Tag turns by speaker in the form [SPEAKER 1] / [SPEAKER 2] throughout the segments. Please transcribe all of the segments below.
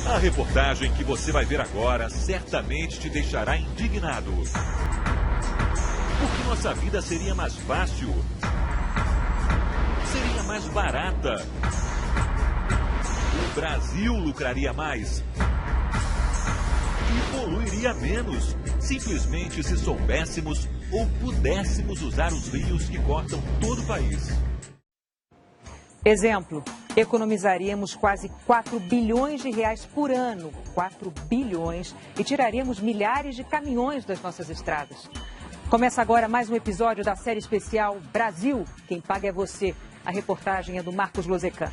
[SPEAKER 1] A reportagem que você vai ver agora certamente te deixará indignado. Porque nossa vida seria mais fácil, seria mais barata. O Brasil lucraria mais e poluiria menos, simplesmente se soubéssemos ou pudéssemos usar os rios que cortam todo o país.
[SPEAKER 2] Exemplo, economizaríamos quase 4 bilhões de reais por ano, 4 bilhões, e tiraríamos milhares de caminhões das nossas estradas. Começa agora mais um episódio da série especial Brasil, quem paga é você. A reportagem é do Marcos Losecan.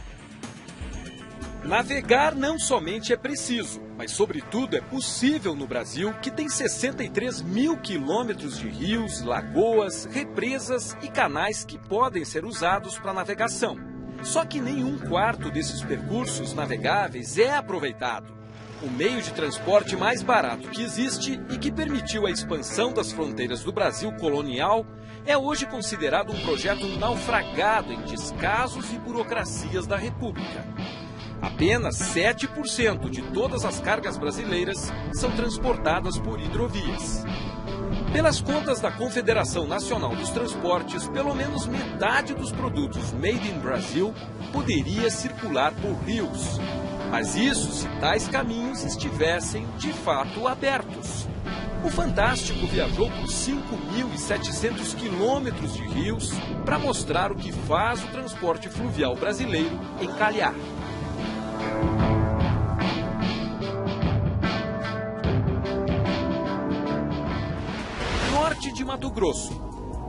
[SPEAKER 3] Navegar não somente é preciso, mas sobretudo é possível no Brasil, que tem 63 mil quilômetros de rios, lagoas, represas e canais que podem ser usados para navegação. Só que nem um quarto desses percursos navegáveis é aproveitado. O meio de transporte mais barato que existe e que permitiu a expansão das fronteiras do Brasil colonial é hoje considerado um projeto naufragado em descasos e burocracias da República. Apenas 7% de todas as cargas brasileiras são transportadas por hidrovias. Pelas contas da Confederação Nacional dos Transportes, pelo menos metade dos produtos made in Brasil poderia circular por rios. Mas isso se tais caminhos estivessem, de fato, abertos. O Fantástico viajou por 5.700 quilômetros de rios para mostrar o que faz o transporte fluvial brasileiro encalhar. Norte de Mato Grosso.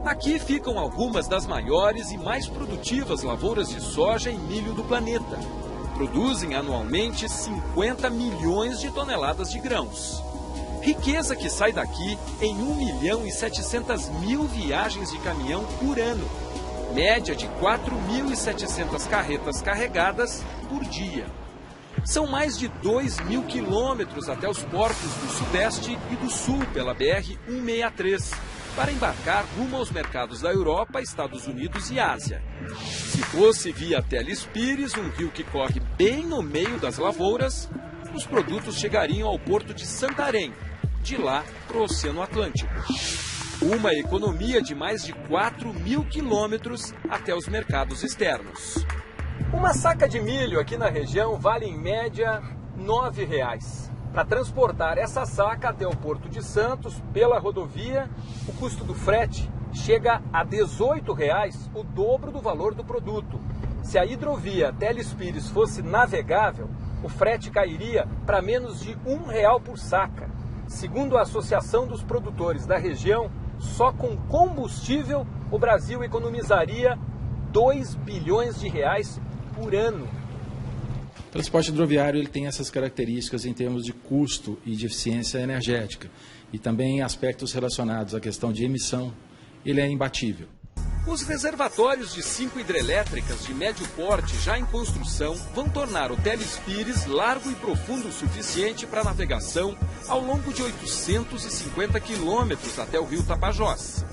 [SPEAKER 3] Aqui ficam algumas das maiores e mais produtivas lavouras de soja e milho do planeta. Produzem anualmente 50 milhões de toneladas de grãos. Riqueza que sai daqui em 1.700.000 viagens de caminhão por ano. Média de 4.700 carretas carregadas por dia. São mais de 2.000 quilômetros até os portos do Sudeste e do Sul pela BR-163, para embarcar rumo aos mercados da Europa, Estados Unidos e Ásia. Se fosse via Teles Pires, um rio que corre bem no meio das lavouras, os produtos chegariam ao porto de Santarém, de lá para o Oceano Atlântico. Uma economia de mais de 4.000 quilômetros até os mercados externos. Uma saca de milho aqui na região vale em média R$ 9,00. Para transportar essa saca até o Porto de Santos pela rodovia, o custo do frete chega a R$ 18,00, o dobro do valor do produto. Se a hidrovia Teles Pires fosse navegável, o frete cairia para menos de R$ 1,00 por saca. Segundo a Associação dos Produtores da região, só com combustível o Brasil economizaria R$ 2 bilhões por ano.
[SPEAKER 4] O transporte hidroviário ele tem essas características em termos de custo e de eficiência energética e também aspectos relacionados à questão de emissão. Ele é imbatível.
[SPEAKER 3] Os reservatórios de 5 hidrelétricas de médio porte já em construção vão tornar o Teles Pires largo e profundo o suficiente para navegação ao longo de 850 quilômetros até o rio Tapajós.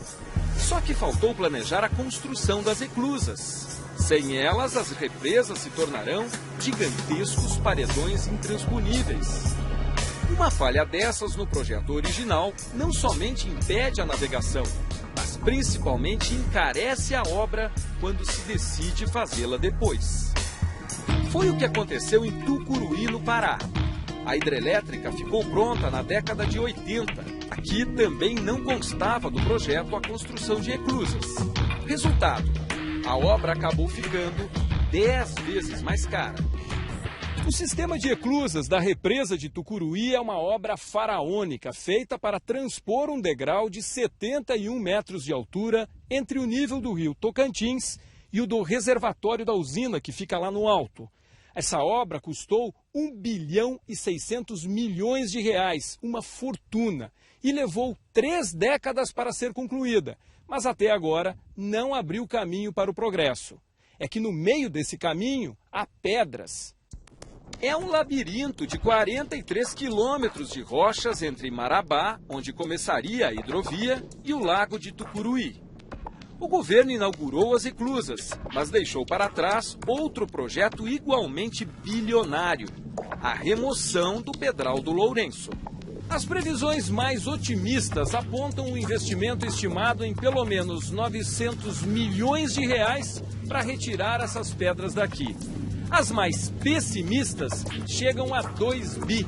[SPEAKER 3] Só que faltou planejar a construção das eclusas. Sem elas, as represas se tornarão gigantescos paredões intransponíveis. Uma falha dessas no projeto original não somente impede a navegação, mas principalmente encarece a obra quando se decide fazê-la depois. Foi o que aconteceu em Tucuruí, no Pará. A hidrelétrica ficou pronta na década de 80. Aqui também não constava do projeto a construção de eclusas. Resultado: a obra acabou ficando 10 vezes mais cara. O sistema de eclusas da represa de Tucuruí é uma obra faraônica feita para transpor um degrau de 71 metros de altura entre o nível do rio Tocantins e o do reservatório da usina, que fica lá no alto. Essa obra custou 1 bilhão e 600 milhões de reais, uma fortuna, e levou 3 décadas para ser concluída, mas até agora não abriu caminho para o progresso. É que no meio desse caminho há pedras. É um labirinto de 43 quilômetros de rochas entre Marabá, onde começaria a hidrovia, e o lago de Tucuruí. O governo inaugurou as eclusas, mas deixou para trás outro projeto igualmente bilionário, a remoção do Pedral do Lourenço. As previsões mais otimistas apontam um investimento estimado em pelo menos 900 milhões de reais para retirar essas pedras daqui. As mais pessimistas chegam a 2 bi.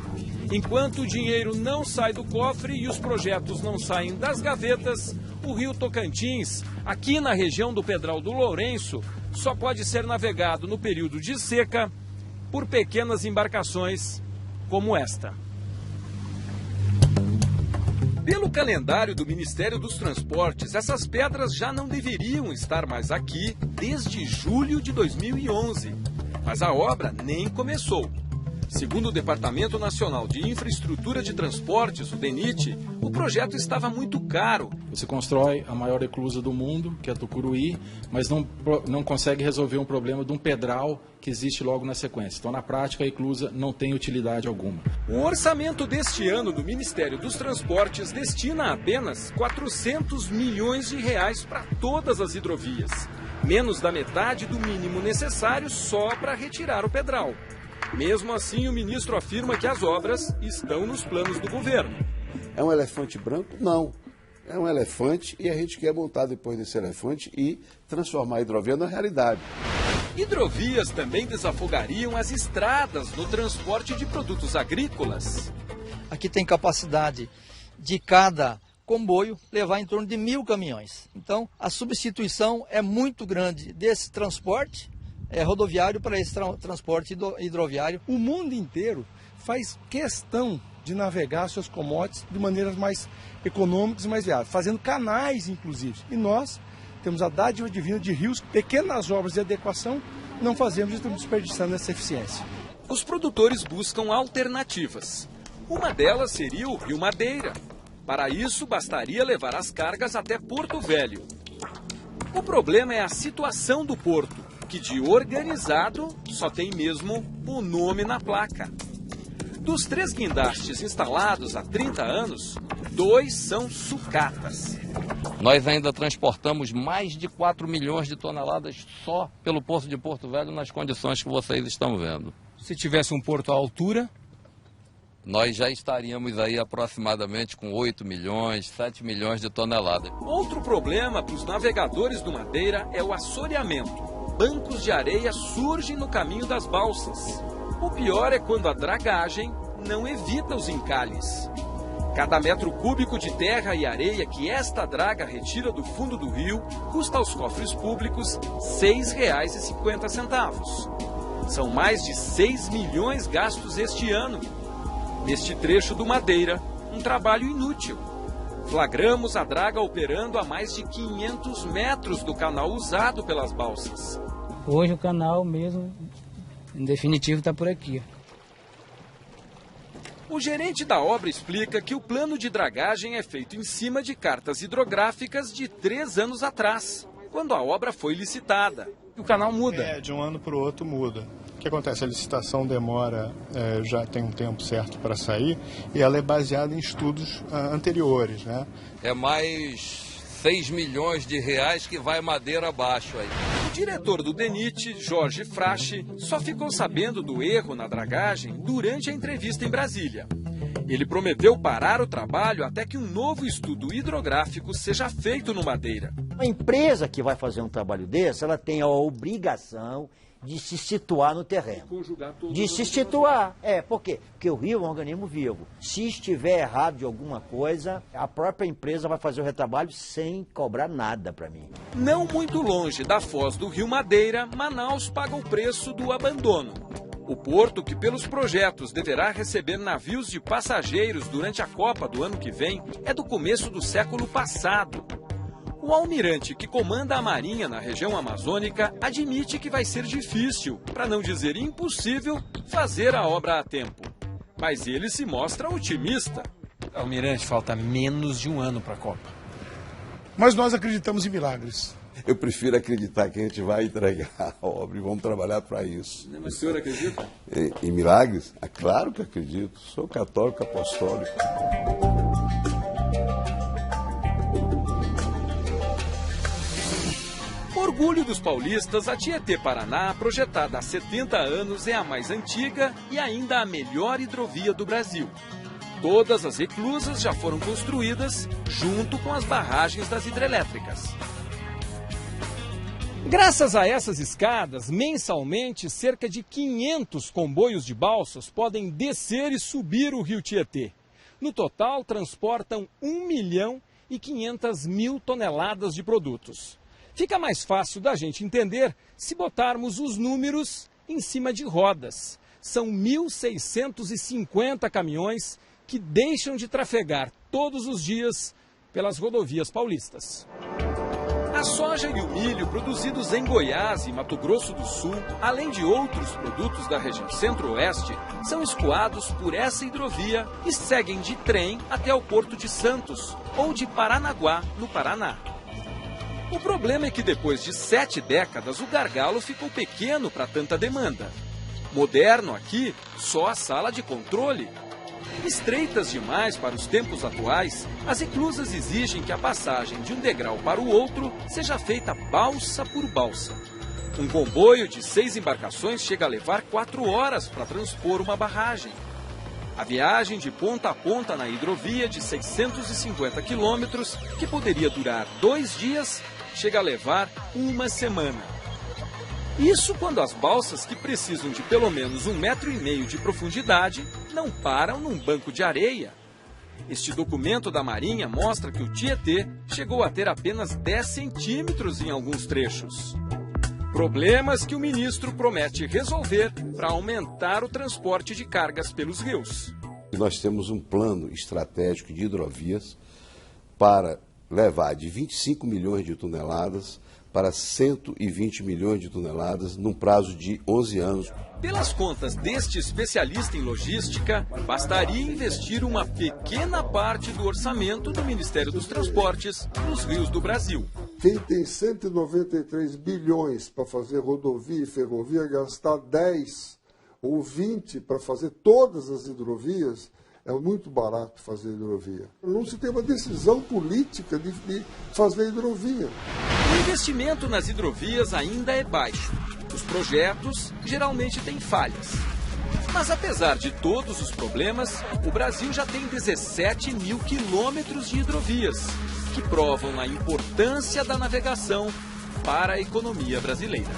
[SPEAKER 3] Enquanto o dinheiro não sai do cofre e os projetos não saem das gavetas, o rio Tocantins, aqui na região do Pedral do Lourenço, só pode ser navegado no período de seca por pequenas embarcações como esta. Pelo calendário do Ministério dos Transportes, essas pedras já não deveriam estar mais aqui desde julho de 2011. Mas a obra nem começou. Segundo o Departamento Nacional de Infraestrutura de Transportes, o DENIT, o projeto estava muito caro.
[SPEAKER 4] Você constrói a maior eclusa do mundo, que é a Tucuruí, mas não consegue resolver um problema de um pedral que existe logo na sequência. Então, na prática, a eclusa não tem utilidade alguma.
[SPEAKER 3] O orçamento deste ano do Ministério dos Transportes destina apenas 400 milhões de reais para todas as hidrovias. Menos da metade do mínimo necessário só para retirar o pedral. Mesmo assim, o ministro afirma que as obras estão nos planos do governo.
[SPEAKER 5] É um elefante branco? Não. É um elefante e a gente quer montar depois desse elefante e transformar a hidrovia na realidade.
[SPEAKER 3] Hidrovias também desafogariam as estradas no transporte de produtos agrícolas.
[SPEAKER 6] Aqui tem capacidade de cada comboio levar em torno de 1.000 caminhões. Então, a substituição é muito grande desse transporte rodoviário para esse transporte hidroviário.
[SPEAKER 7] O mundo inteiro faz questão de navegar seus commodities de maneiras mais econômicas e mais viáveis, fazendo canais, inclusive. E nós temos a dádiva divina de rios, pequenas obras de adequação, não fazemos e estamos desperdiçando essa eficiência.
[SPEAKER 3] Os produtores buscam alternativas. Uma delas seria o Rio Madeira. Para isso, bastaria levar as cargas até Porto Velho. O problema é a situação do porto, que de organizado só tem mesmo o nome na placa. Dos 3 guindastes instalados há 30 anos, 2 são sucatas.
[SPEAKER 8] Nós ainda transportamos mais de 4 milhões de toneladas só pelo Porto de Porto Velho nas condições que vocês estão vendo.
[SPEAKER 3] Se tivesse um porto à altura,
[SPEAKER 8] nós já estaríamos aí aproximadamente com 8 milhões, 7 milhões de toneladas.
[SPEAKER 3] Outro problema para os navegadores do Madeira é o assoreamento. Bancos de areia surgem no caminho das balsas. O pior é quando a dragagem não evita os encalhes. Cada metro cúbico de terra e areia que esta draga retira do fundo do rio custa aos cofres públicos R$ 6,50. São mais de 6 milhões gastos este ano. Neste trecho do Madeira, um trabalho inútil. Flagramos a draga operando a mais de 500 metros do canal usado pelas balsas.
[SPEAKER 9] Hoje o canal mesmo, em definitivo, está por aqui.
[SPEAKER 3] O gerente da obra explica que o plano de dragagem é feito em cima de cartas hidrográficas de 3 anos atrás, quando a obra foi licitada. E o canal muda.
[SPEAKER 10] De um ano para o outro muda. O que acontece? A licitação demora, já tem um tempo certo para sair, e ela é baseada em estudos anteriores, né?
[SPEAKER 8] É mais 6 milhões de reais que vai madeira abaixo aí.
[SPEAKER 3] O diretor do DENIT, Jorge Frache, só ficou sabendo do erro na dragagem durante a entrevista em Brasília. Ele prometeu parar o trabalho até que um novo estudo hidrográfico seja feito no Madeira.
[SPEAKER 11] A empresa que vai fazer um trabalho desse, ela tem a obrigação de se situar no terreno. De se situar. Por quê? Porque o rio é um organismo vivo. Se estiver errado de alguma coisa, a própria empresa vai fazer o retrabalho sem cobrar nada para mim.
[SPEAKER 3] Não muito longe da foz do rio Madeira, Manaus paga o preço do abandono. O porto, que pelos projetos deverá receber navios de passageiros durante a Copa do ano que vem, é do começo do século passado. O almirante que comanda a Marinha na região amazônica admite que vai ser difícil, para não dizer impossível, fazer a obra a tempo. Mas ele se mostra otimista.
[SPEAKER 12] Almirante, falta menos de um ano para a Copa.
[SPEAKER 7] Mas nós acreditamos em milagres.
[SPEAKER 5] Eu prefiro acreditar que a gente vai entregar a obra e vamos trabalhar para isso.
[SPEAKER 3] Mas o senhor acredita?
[SPEAKER 5] Em milagres? Claro que acredito. Sou católico apostólico.
[SPEAKER 3] Por orgulho dos paulistas, a Tietê-Paraná, projetada há 70 anos, é a mais antiga e ainda a melhor hidrovia do Brasil. Todas as reclusas já foram construídas junto com as barragens das hidrelétricas. Graças a essas escadas, mensalmente, cerca de 500 comboios de balsas podem descer e subir o rio Tietê. No total, transportam 1.500.000 toneladas de produtos. Fica mais fácil da gente entender se botarmos os números em cima de rodas. São 1.650 caminhões que deixam de trafegar todos os dias pelas rodovias paulistas. A soja e o milho produzidos em Goiás e Mato Grosso do Sul, além de outros produtos da região centro-oeste, são escoados por essa hidrovia e seguem de trem até o Porto de Santos ou de Paranaguá, no Paraná. O problema é que depois de 7 décadas o gargalo ficou pequeno para tanta demanda. Moderno aqui, só a sala de controle. Estreitas demais para os tempos atuais, as reclusas exigem que a passagem de um degrau para o outro seja feita balsa por balsa. Um comboio de 6 embarcações chega a levar 4 horas para transpor uma barragem. A viagem de ponta a ponta na hidrovia de 650 quilômetros, que poderia durar 2 dias, chega a levar 1 semana. Isso quando as balsas, que precisam de pelo menos 1,5 metro de profundidade, não param num banco de areia. Este documento da Marinha mostra que o Tietê chegou a ter apenas 10 centímetros em alguns trechos. Problemas que o ministro promete resolver para aumentar o transporte de cargas pelos rios.
[SPEAKER 5] Nós temos um plano estratégico de hidrovias para levar de 25 milhões de toneladas para 120 milhões de toneladas num prazo de 11 anos.
[SPEAKER 3] Pelas contas deste especialista em logística, bastaria investir uma pequena parte do orçamento do Ministério dos Transportes nos rios do Brasil.
[SPEAKER 13] Quem tem 193 bilhões para fazer rodovia e ferrovia, gastar 10 ou 20 para fazer todas as hidrovias, é muito barato fazer hidrovia. Não se tem uma decisão política de fazer hidrovia.
[SPEAKER 3] O investimento nas hidrovias ainda é baixo. Os projetos geralmente têm falhas. Mas apesar de todos os problemas, o Brasil já tem 17 mil quilômetros de hidrovias, que provam a importância da navegação para a economia brasileira.